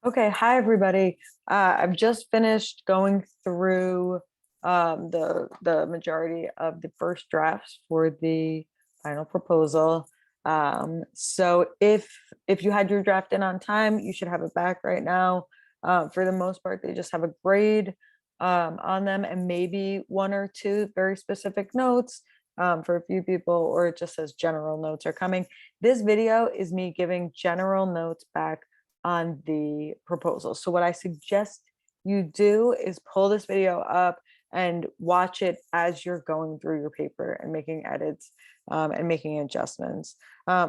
Okay, hi everybody. I've just finished going through the majority of the first drafts for the final proposal. So if you had your draft in on time, you should have it back right now. For the most part, they just have a grade on them and maybe one or two very specific notes for a few people, or it just says general notes are coming. This video is me giving general notes back on the proposal. So what I suggest you do is pull this video up and watch it as you're going through your paper and making edits and making adjustments.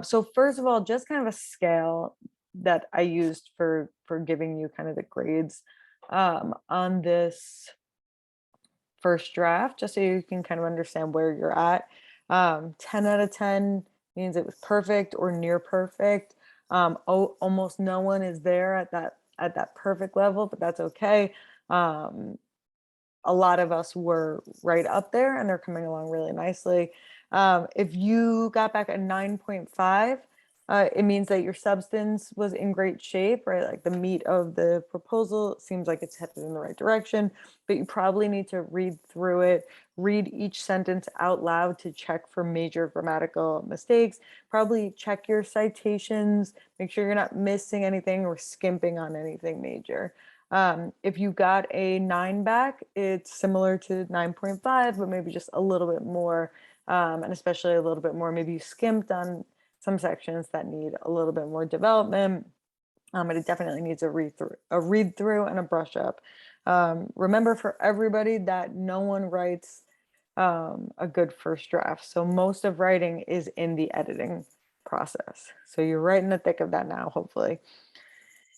So first of all, just kind of a scale that I used for giving you kind of the grades on this first draft, just so you can kind of understand where you're at. 10 out of 10 means it was perfect or near perfect. Almost no one is there at that perfect level, but that's okay. A lot of us were right up there and they're coming along really nicely. If you got back a 9.5, it means that your substance was in great shape, right? Like the meat of the proposal seems like it's headed in the right direction, but you probably need to read through it, read each sentence out loud to check for major grammatical mistakes, probably check your citations, make sure you're not missing anything or skimping on anything major. If you got a 9 back, it's similar to 9.5, but maybe just a little bit more, and especially a little bit more, maybe you skimped on some sections that need a little bit more development. But it definitely needs a read through and a brush up. Remember for everybody that no one writes a good first draft. So most of writing is in the editing process. So you're right in the thick of that now, hopefully.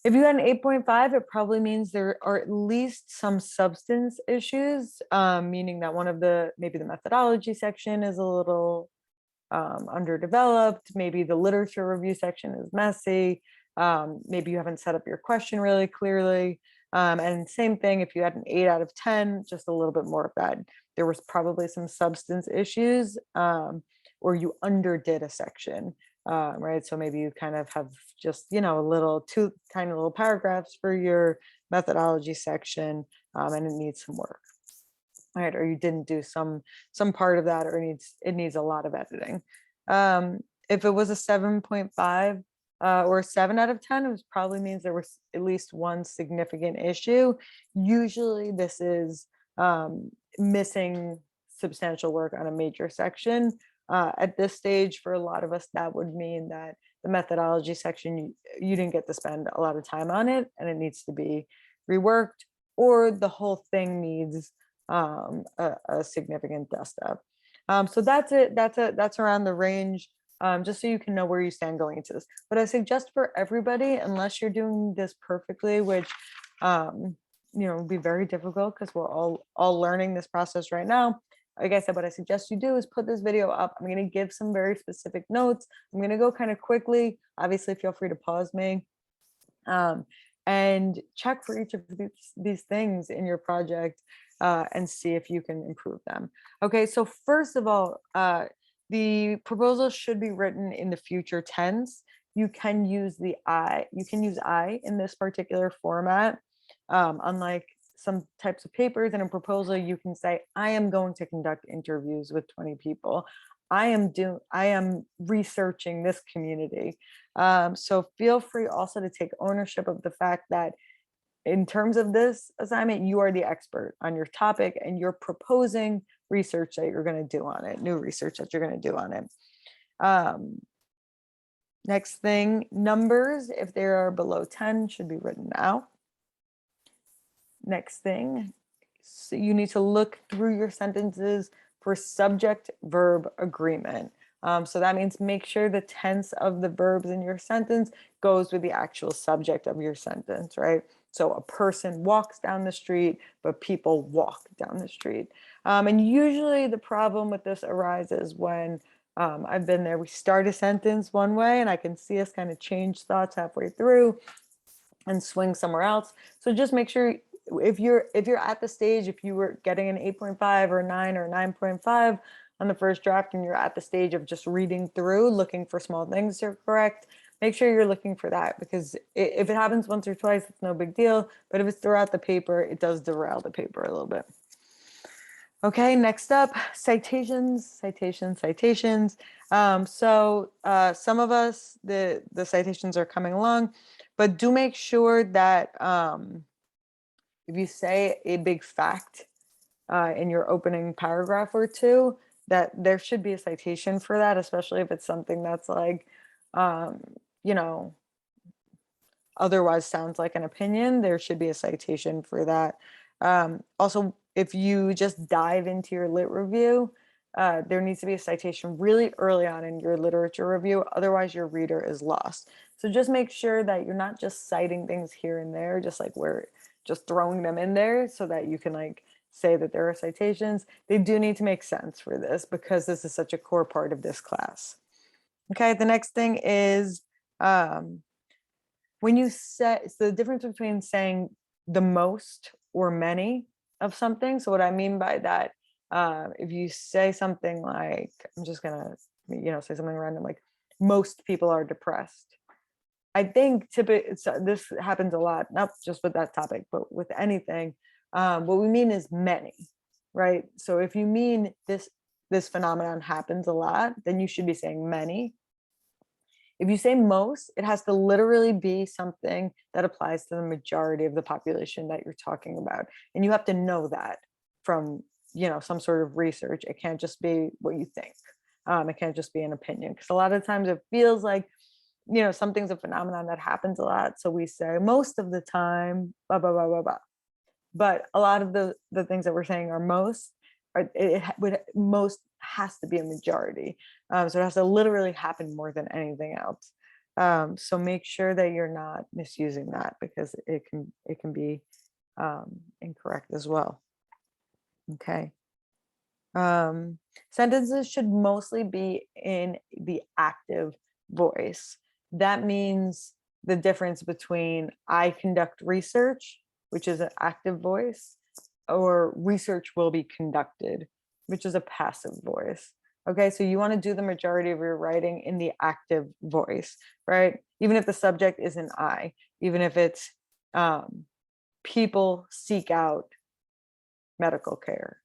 If you had an 8.5, it probably means there are at least some substance issues, meaning that maybe the methodology section is a little underdeveloped. Maybe the literature review section is messy. Maybe you haven't set up your question really clearly. And same thing, if you had an 8 out of 10, just a little bit more of that. There was probably some substance issues, or you underdid a section, right? So maybe you kind of have just, a little two tiny little paragraphs for your methodology section, and it needs some work. Right, or you didn't do some part of that, or it needs a lot of editing. If it was a 7.5 or a 7 out of 10, it was probably means there was at least one significant issue. Usually this is missing substantial work on a major section. At this stage, for a lot of us, that would mean that the methodology section, you didn't get to spend a lot of time on it and it needs to be reworked, or the whole thing needs a significant dust up. So that's it. That's around the range, just so you can know where you stand going into this. But I suggest for everybody, unless you're doing this perfectly, which would be very difficult because we're all learning this process right now. Like I said, what I suggest you do is put this video up. I'm going to give some very specific notes. I'm going to go kind of quickly. Obviously, feel free to pause me. And check for each of these things in your project, and see if you can improve them. Okay, so first of all, the proposal should be written in the future tense. You can use I in this particular format. Unlike some types of papers in a proposal, you can say, I am going to conduct interviews with 20 people. I am researching this community. So feel free also to take ownership of the fact that in terms of this assignment, you are the expert on your topic and you're proposing research that you're going to do on it, new research that you're going to do on it. Next thing, numbers, if they are below 10, should be written out. Next thing, so you need to look through your sentences for subject verb agreement. So that means make sure the tense of the verbs in your sentence goes with the actual subject of your sentence, right? So a person walks down the street, but people walk down the street. And usually the problem with this arises when I've been there. We start a sentence one way and I can see us kind of change thoughts halfway through and swing somewhere else. So just make sure if you're at the stage, if you were getting an 8.5 or 9 or 9.5 on the first draft and you're at the stage of just reading through, looking for small things to correct, make sure you're looking for that, because if it happens once or twice, it's no big deal. But if it's throughout the paper, it does derail the paper a little bit. Okay, next up, citations, citations, citations. Some of us, the citations are coming along, but do make sure that if you say a big fact in your opening paragraph or two, that there should be a citation for that, especially if it's something that's like, you know, otherwise sounds like an opinion. There should be a citation for that. Also, if you just dive into your lit review, there needs to be a citation really early on in your literature review. Otherwise, your reader is lost. So just make sure that you're not just citing things here and there, just like we're just throwing them in there so that you can like say that there are citations. They do need to make sense for this because this is such a core part of this class. Okay, the next thing is when you say, it's the difference between saying the most or many of something. So what I mean by that, if you say something like, I'm just gonna, say something random, like most people are depressed. I think typically this happens a lot, not just with that topic, but with anything. What we mean is many, right? So if you mean this phenomenon happens a lot, then you should be saying many. If you say most, it has to literally be something that applies to the majority of the population that you're talking about. And you have to know that from, some sort of research. It can't just be what you think. It can't just be an opinion. Because a lot of times it feels like, something's a phenomenon that happens a lot. So we say most of the time, blah, blah, blah, blah, blah. But a lot of the things that we're saying are most, most has to be a majority. So it has to literally happen more than anything else. So make sure that you're not misusing that because it can be incorrect as well. Okay. Sentences should mostly be in the active voice. That means the difference between I conduct research, which is an active voice, or research will be conducted, which is a passive voice. Okay, so you want to do the majority of your writing in the active voice, right? Even if the subject isn't I, even if it's people seek out medical care.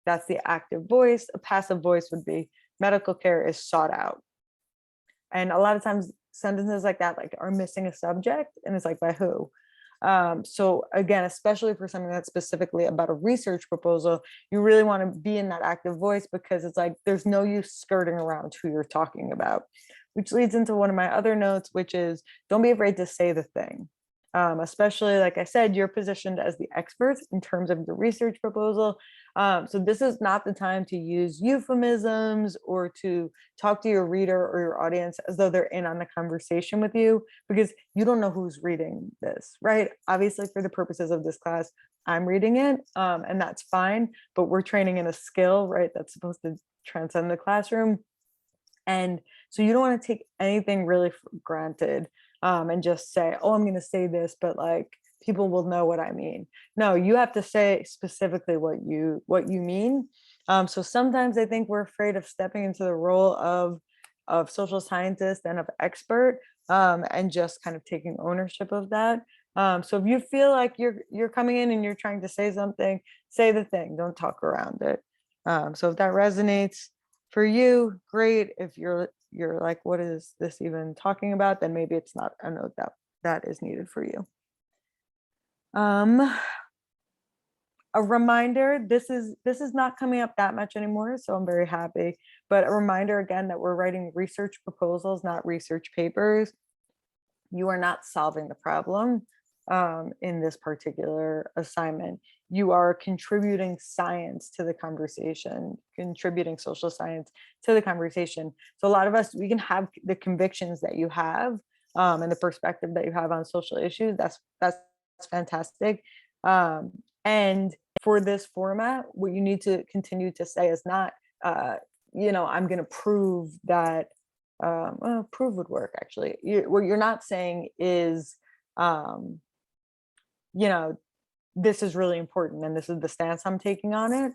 That's the active voice. A passive voice would be medical care is sought out. And a lot of times sentences like that are missing a subject, and it's like, by who? So again, especially for something that's specifically about a research proposal, you really want to be in that active voice because it's like there's no use skirting around who you're talking about, which leads into one of my other notes, which is don't be afraid to say the thing. Especially, like I said, you're positioned as the expert in terms of the research proposal. So this is not the time to use euphemisms or to talk to your reader or your audience as though they're in on the conversation with you, because you don't know who's reading this, right? Obviously, for the purposes of this class, I'm reading it, and that's fine, but we're training in a skill, right? That's supposed to transcend the classroom. And so you don't want to take anything really for granted and just say, oh, I'm going to say this, but like people will know what I mean. No, you have to say specifically what you mean. So sometimes I think we're afraid of stepping into the role of social scientist and of expert, and just kind of taking ownership of that. So if you feel like you're coming in and you're trying to say something, say the thing, don't talk around it. So if that resonates for you, great. If you're like, what is this even talking about? Then maybe it's not a note that is needed for you. A reminder, this is not coming up that much anymore, so I'm very happy. But a reminder again that we're writing research proposals, not research papers. You are not solving the problem in this particular assignment. You are contributing science to the conversation, contributing social science to the conversation. So a lot of us, we can have the convictions that you have and the perspective that you have on social issues. That's fantastic. And for this format, what you need to continue to say is not, I'm going to prove that. Prove would work actually. What you're not saying is, this is really important and this is the stance I'm taking on it.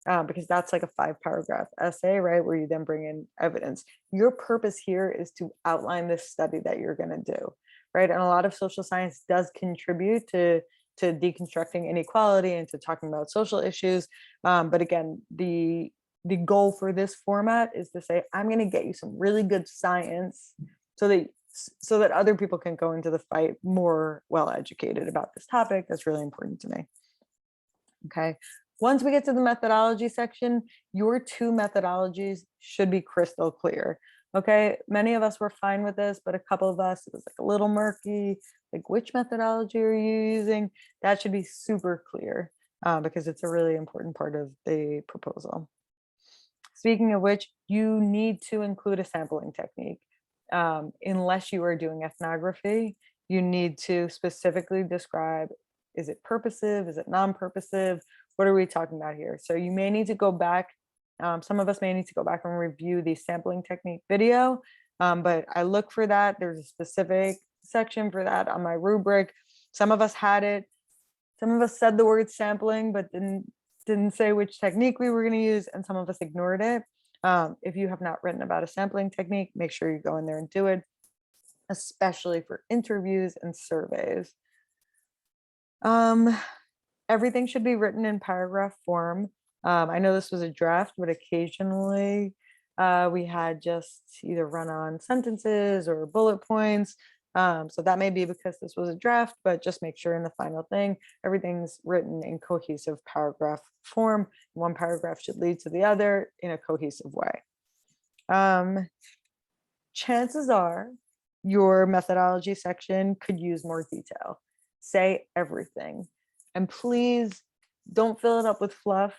because that's like a 5-paragraph essay, right? Where you then bring in evidence. Your purpose here is to outline this study that you're going to do, right? And a lot of social science does contribute to deconstructing inequality and to talking about social issues. But again, the goal for this format is to say, I'm going to get you some really good science so that other people can go into the fight more well educated about this topic. That's really important to me. Okay. Once we get to the methodology section, your 2 methodologies should be crystal clear. Okay. Many of us were fine with this, but a couple of us, it was like a little murky. Like, which methodology are you using? That should be super clear because it's a really important part of the proposal. Speaking of which, you need to include a sampling technique. Unless you are doing ethnography, you need to specifically describe, is it purposive? Is it non-purposive? What are we talking about here? So you may need to go back. Some of us may need to go back and review the sampling technique video, but I look for that. There's a specific section for that on my rubric. Some of us had it. Some of us said the word sampling, but didn't say which technique we were going to use, and some of us ignored it. If you have not written about a sampling technique, make sure you go in there and do it, especially for interviews and surveys. Everything should be written in paragraph form. I know this was a draft, but occasionally we had just either run-on sentences or bullet points. So that may be because this was a draft, but just make sure in the final thing, everything's written in cohesive paragraph form. One paragraph should lead to the other in a cohesive way. Chances are your methodology section could use more detail. Say everything. And please don't fill it up with fluff.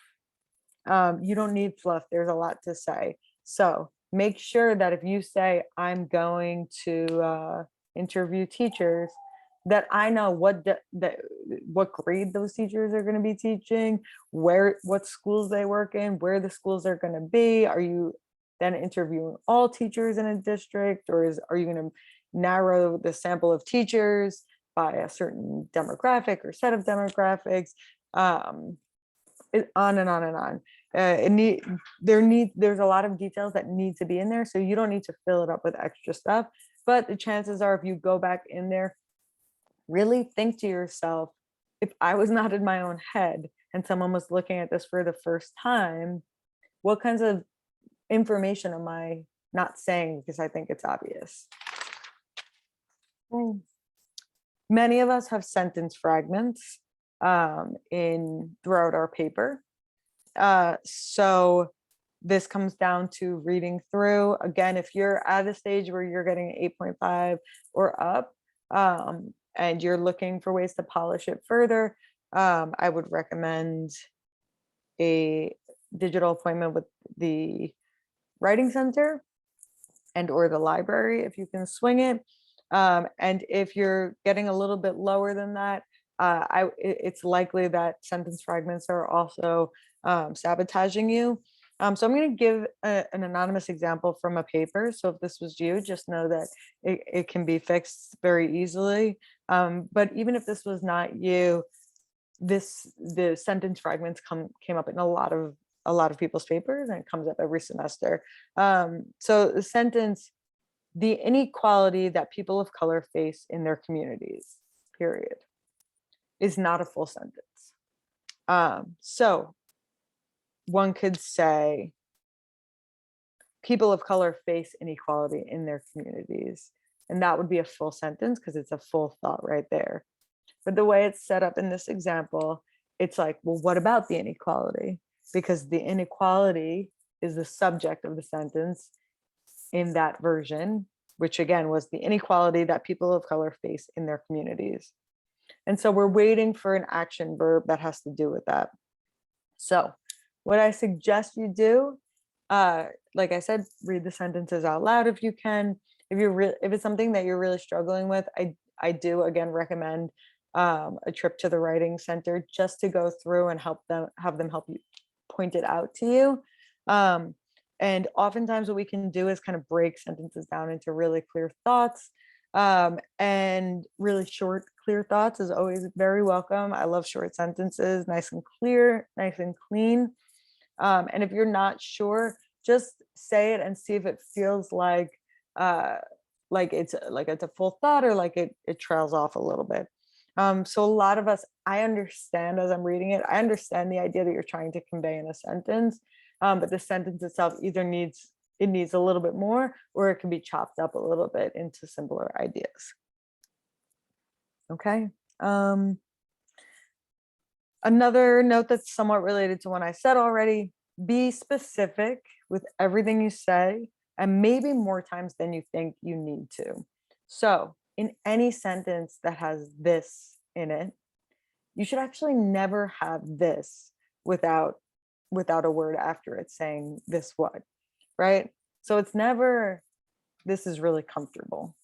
You don't need fluff. There's a lot to say. So make sure that if you say, I'm going to interview teachers, that I know what grade those teachers are going to be teaching, what schools they work in, where the schools are going to be. Are you then interviewing all teachers in a district, or are you going to narrow the sample of teachers by a certain demographic or set of demographics? On and on and on. There's a lot of details that need to be in there, so you don't need to fill it up with extra stuff. But the chances are, if you go back in there, really think to yourself, if I was not in my own head and someone was looking at this for the first time, what kinds of information am I not saying because I think it's obvious? Many of us have sentence fragments throughout our paper. So this comes down to reading through. Again, if you're at a stage where you're getting 8.5 or up, and you're looking for ways to polish it further, I would recommend a digital appointment with the Writing Center and or the library if you can swing it. And if you're getting a little bit lower than that, it's likely that sentence fragments are also sabotaging you. So I'm going to give an anonymous example from a paper. So if this was you, just know that it can be fixed very easily. But even if this was not you, the sentence fragments came up in a lot of people's papers, and it comes up every semester. So the sentence, the inequality that people of color face in their communities, period, is not a full sentence. So one could say people of color face inequality in their communities, and that would be a full sentence because it's a full thought right there. But the way it's set up in this example, it's like, well, what about the inequality? Because the inequality is the subject of the sentence in that version, which again was the inequality that people of color face in their communities. And so we're waiting for an action verb that has to do with that. So what I suggest you do, like I said, read the sentences out loud if you can. If it's something that you're really struggling with, I do again recommend a trip to the Writing Center just to go through and have them help you point it out to you. And oftentimes what we can do is kind of break sentences down into really clear thoughts, and really short, clear thoughts is always very welcome. I love short sentences, nice and clear, nice and clean. And if you're not sure, just say it and see if it feels like it's a full thought, or like it trails off a little bit. So a lot of us, I understand as I'm reading it, I understand the idea that you're trying to convey in a sentence, but the sentence itself either needs a little bit more, or it can be chopped up a little bit into simpler ideas. Okay. Another note that's somewhat related to what I said already: be specific with everything you say, and maybe more times than you think you need to. So, in any sentence that has this in it, you should actually never have this without a word after it saying this what, right? So it's never this is really comfortable.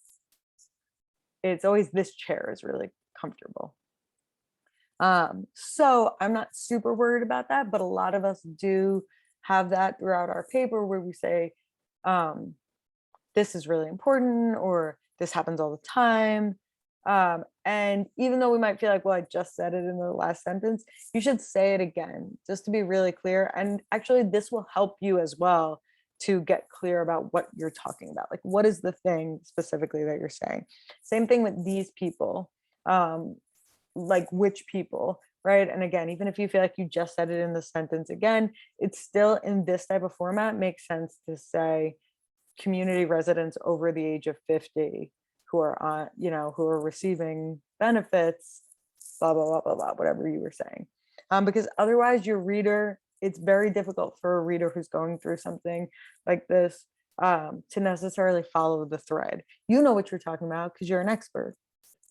It's always this chair is really comfortable. So I'm not super worried about that, but a lot of us do have that throughout our paper where we say, um, this is really important, or this happens all the time. And even though we might feel like, well, I just said it in the last sentence, you should say it again just to be really clear. And actually, this will help you as well to get clear about what you're talking about. Like, what is the thing specifically that you're saying? Same thing with these people. Like which people, right? And again, even if you feel like you just said it in the sentence again, it's still in this type of format makes sense to say community residents over the age of 50 who are on, who are receiving benefits, blah, blah, blah, blah, blah, whatever you were saying. Because otherwise your reader, it's very difficult for a reader who's going through something like this to necessarily follow the thread. You know what you're talking about because you're an expert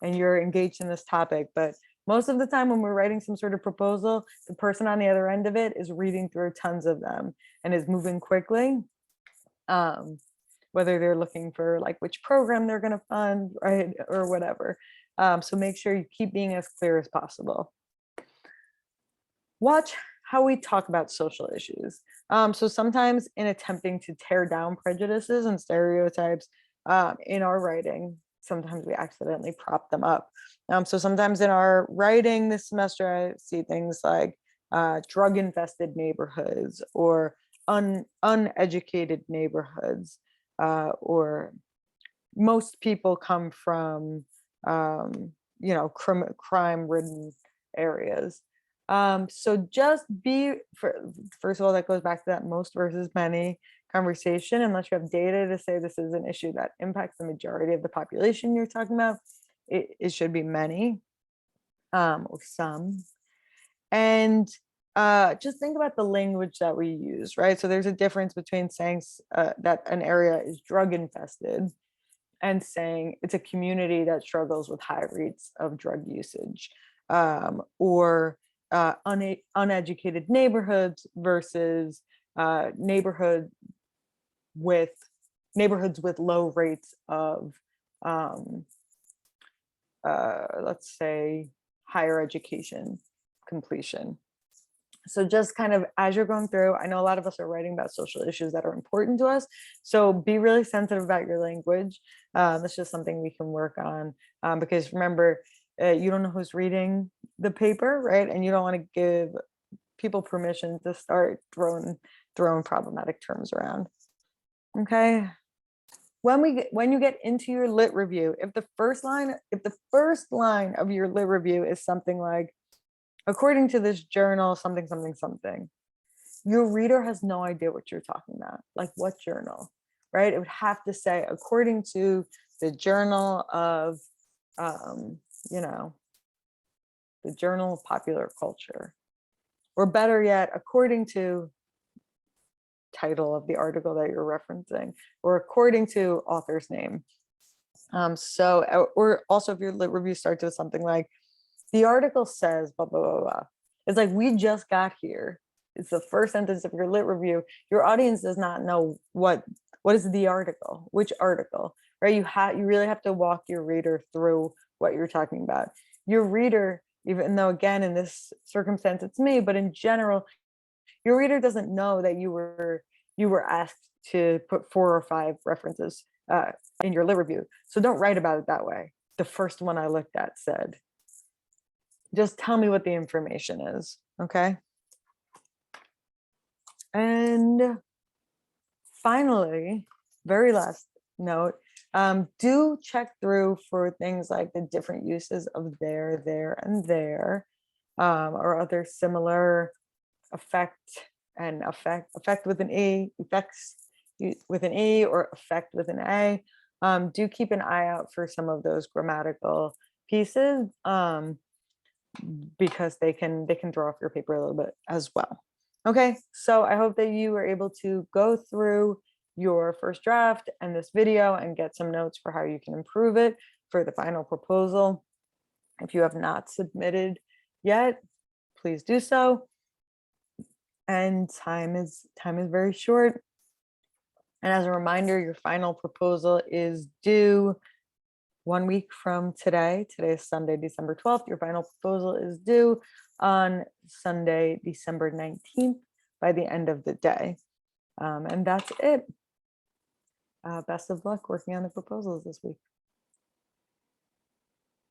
and you're engaged in this topic. But most of the time when we're writing some sort of proposal, the person on the other end of it is reading through tons of them and is moving quickly. Whether they're looking for like which program they're going to fund, right, or whatever. So make sure you keep being as clear as possible. Watch how we talk about social issues. So sometimes in attempting to tear down prejudices and stereotypes in our writing, sometimes we accidentally prop them up. So sometimes in our writing this semester, I see things like drug infested neighborhoods, or uneducated neighborhoods, or most people come from crime ridden areas. So just first of all, that goes back to that most versus many conversation. Unless you have data to say this is an issue that impacts the majority of the population you're talking about, it should be many, or some. And just think about the language that we use, right? So there's a difference between saying that an area is drug infested and saying it's a community that struggles with high rates of drug usage, or uneducated neighborhoods versus neighborhoods with low rates of, let's say, higher education completion. So just kind of as you're going through, I know a lot of us are writing about social issues that are important to us. So be really sensitive about your language. That's just something we can work on, because remember, you don't know who's reading the paper, right? And you don't want to give people permission to start throwing problematic terms around. Okay. When you get into your lit review, if the first line of your lit review is something like, according to this journal, something, something, something, your reader has no idea what you're talking about. Like, what journal, right? It would have to say, according to the journal of, the Journal of Popular Culture, or better yet, according to title of the article that you're referencing, or according to author's name. Or also if your lit review starts with something like, the article says blah, blah, blah, blah. It's like, we just got here. It's the first sentence of your lit review. Your audience does not know what is the article, which article, right? You really have to walk your reader through what you're talking about. Your reader, even though again, in this circumstance, it's me, but in general, your reader doesn't know that you were asked to put 4 or 5 references in your lit review. So don't write about it that way. The first one I looked at said, just tell me what the information is, okay? And finally, very last note, do check through for things like the different uses of there, and there, or other similar effect effect with an E, effects with an E, or effect with an A. Do keep an eye out for some of those grammatical pieces, because they can throw off your paper a little bit as well. Okay, so I hope that you were able to go through your first draft and this video and get some notes for how you can improve it for the final proposal. If you have not submitted yet, please do so. And time is very short. And as a reminder, your final proposal is due 1 week from today. Today is Sunday, December 12th. Your final proposal is due on Sunday, December 19th by the end of the day. And that's it. Best of luck working on the proposals this week.